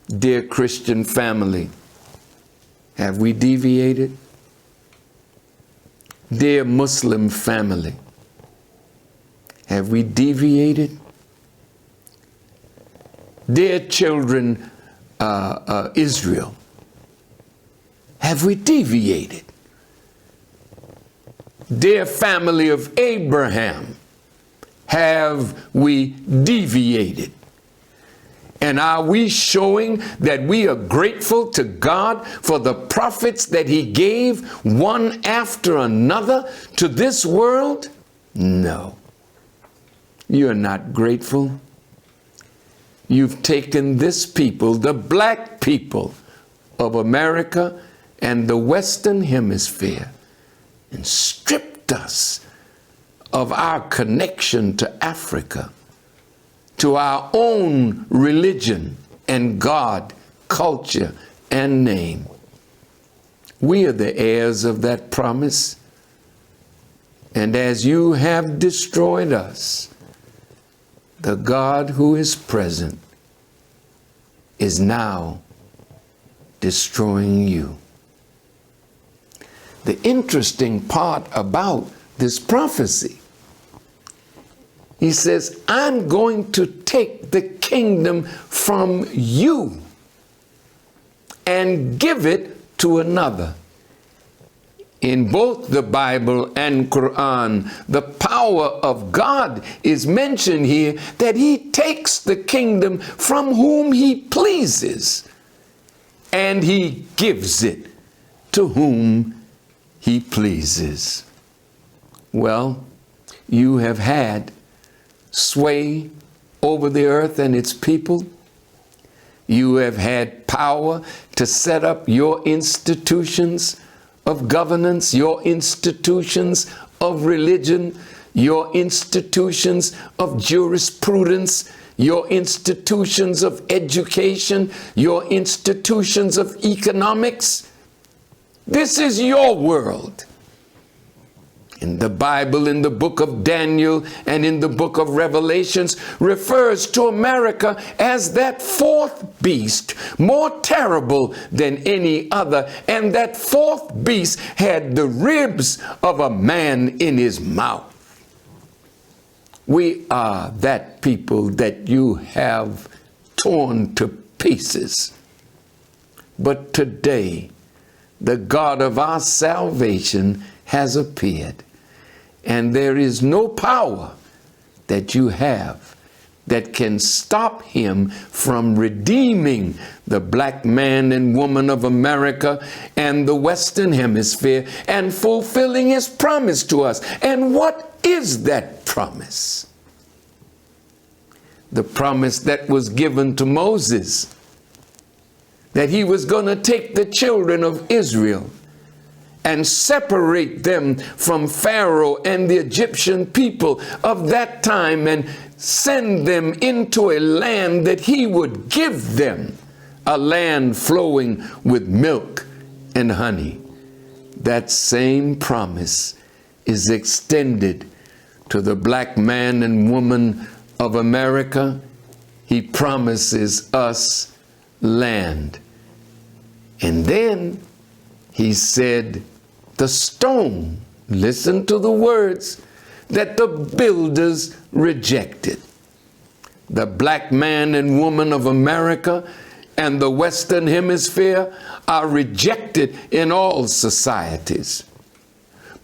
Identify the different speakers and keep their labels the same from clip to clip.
Speaker 1: Dear Christian family, have we deviated? Dear Muslim family, have we deviated? Dear children, Israel, have we deviated? Dear family of Abraham, have we deviated? And are we showing that we are grateful to God for the prophets that he gave one after another to this world? No. You're not grateful. You've taken this people, the black people of America and the Western Hemisphere, and stripped us of our connection to Africa, to our own religion and God, culture, and name. We are the heirs of that promise. And as you have destroyed us, the God who is present is now destroying you. The interesting part about this prophecy, he says, I'm going to take the kingdom from you and give it to another. In both the Bible and Quran, the power of God is mentioned here, that he takes the kingdom from whom he pleases and he gives it to whom he pleases. Well, you have had sway over the earth and its people. You have had power to set up your institutions of governance, your institutions of religion, your institutions of jurisprudence, your institutions of education, your institutions of economics. This is your world. In the Bible, in the book of Daniel and in the book of Revelations, refers to America as that fourth beast, more terrible than any other. And that fourth beast had the ribs of a man in his mouth. We are that people that you have torn to pieces. But today, the God of our salvation has appeared. And there is no power that you have that can stop him from redeeming the black man and woman of America and the Western Hemisphere and fulfilling his promise to us. And what is that promise? The promise that was given to Moses, that he was going to take the children of Israel and separate them from Pharaoh and the Egyptian people of that time and send them into a land that he would give them, a land flowing with milk and honey. That same promise is extended to the black man and woman of America. He promises us land. And then he said, the stone, listen to the words, that the builders rejected. The black man and woman of America and the Western Hemisphere are rejected in all societies.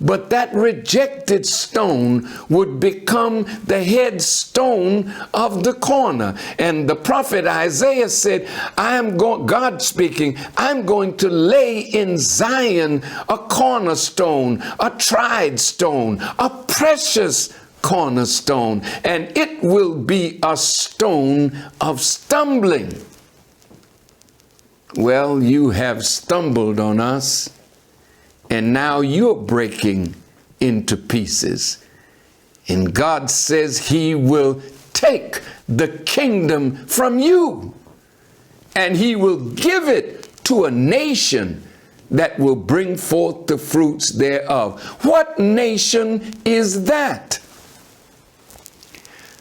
Speaker 1: But that rejected stone would become the headstone of the corner. And the prophet Isaiah said, God speaking, I'm going to lay in Zion a cornerstone, a tried stone, a precious cornerstone, and it will be a stone of stumbling. Well, you have stumbled on us. And now you're breaking into pieces. And God says he will take the kingdom from you. And he will give it to a nation that will bring forth the fruits thereof. What nation is that?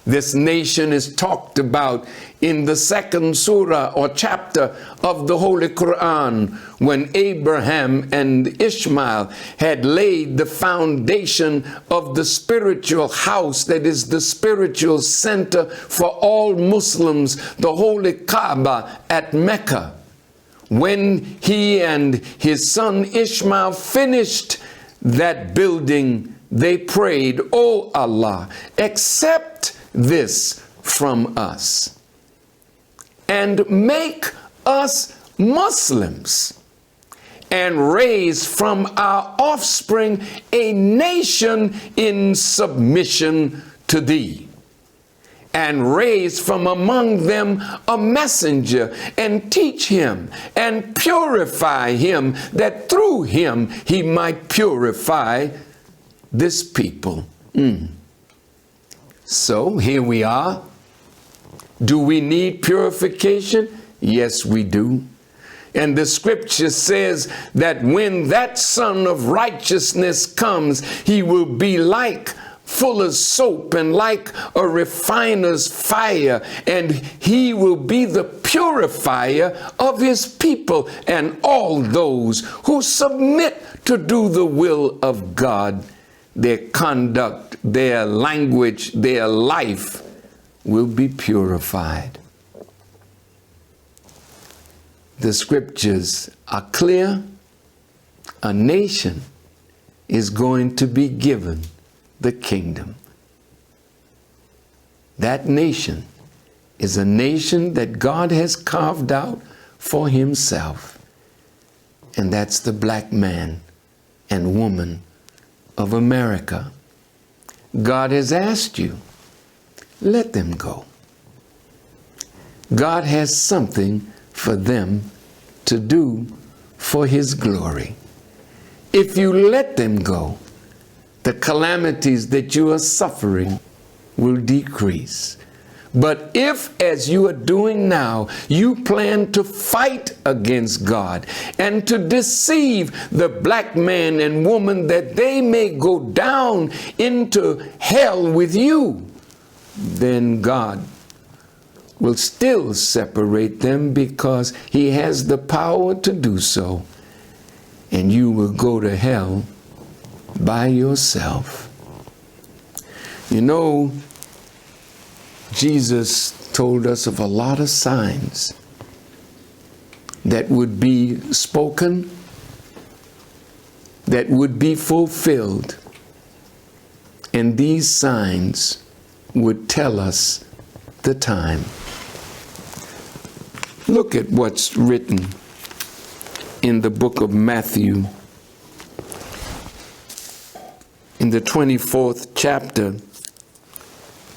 Speaker 1: This nation is talked about in the second surah or chapter of the Holy Quran, when Abraham and Ishmael had laid the foundation of the spiritual house that is the spiritual center for all Muslims, the Holy Kaaba at Mecca. When he and his son Ishmael finished that building, they prayed, "O Allah, accept this from us and make us Muslims, and raise from our offspring a nation in submission to thee, and raise from among them a messenger, and teach him and purify him, that through him he might purify this people." So here we are. Do we need purification? Yes, we do. And the scripture says that when that Son of Righteousness comes, he will be like fuller's soap and like a refiner's fire, and he will be the purifier of his people and all those who submit to do the will of God. Their conduct, their language, their life will be purified. The scriptures are clear. A nation is going to be given the kingdom. That nation is a nation that God has carved out for himself. And that's the black man and woman of America. God has asked you, let them go. God has something for them to do for his glory. If you let them go, the calamities that you are suffering will decrease. But if, as you are doing now, you plan to fight against God and to deceive the black man and woman that they may go down into hell with you, then God will still separate them, because he has the power to do so, and you will go to hell by yourself. You know, Jesus told us of a lot of signs that would be spoken, that would be fulfilled, and these signs would tell us the time. Look at what's written in the book of Matthew, in the 24th chapter,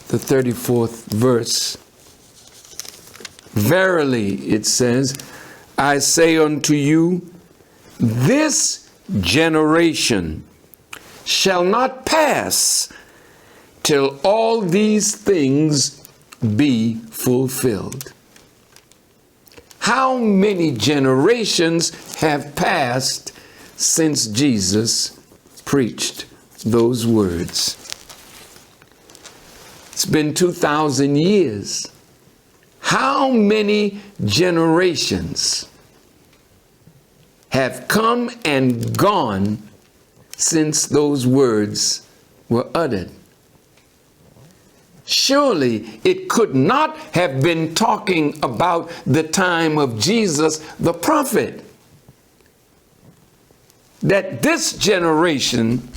Speaker 1: the 34th verse. Verily, it says, I say unto you, this generation shall not pass till all these things be fulfilled. How many generations have passed since Jesus preached those words? It's been 2,000 years. How many generations have come and gone since those words were uttered? Surely it could not have been talking about the time of Jesus the prophet, that this generation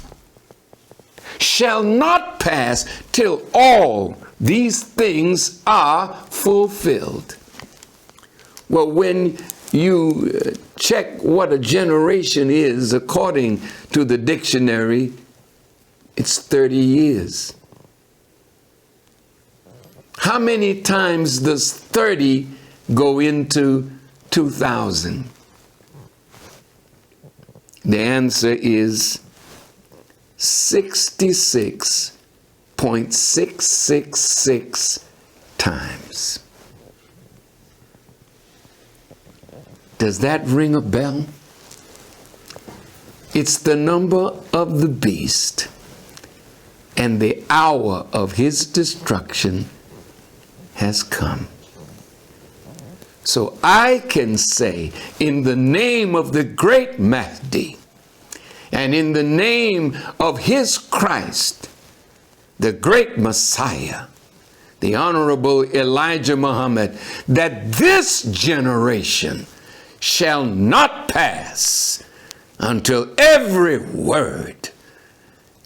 Speaker 1: shall not pass till all these things are fulfilled. Well, when you check what a generation is according to the dictionary, it's 30 years. How many times does 30 go into 2,000? The answer is 66.666 times. Does that ring a bell? It's the number of the beast. and the hour of his destruction has come. So I can say, in the name of the great Mahdi, and in the name of his Christ, the great Messiah, the Honorable Elijah Muhammad, that this generation shall not pass until every word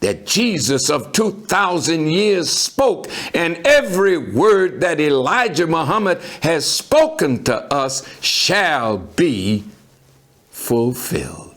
Speaker 1: that Jesus of 2,000 years spoke and every word that Elijah Muhammad has spoken to us shall be fulfilled.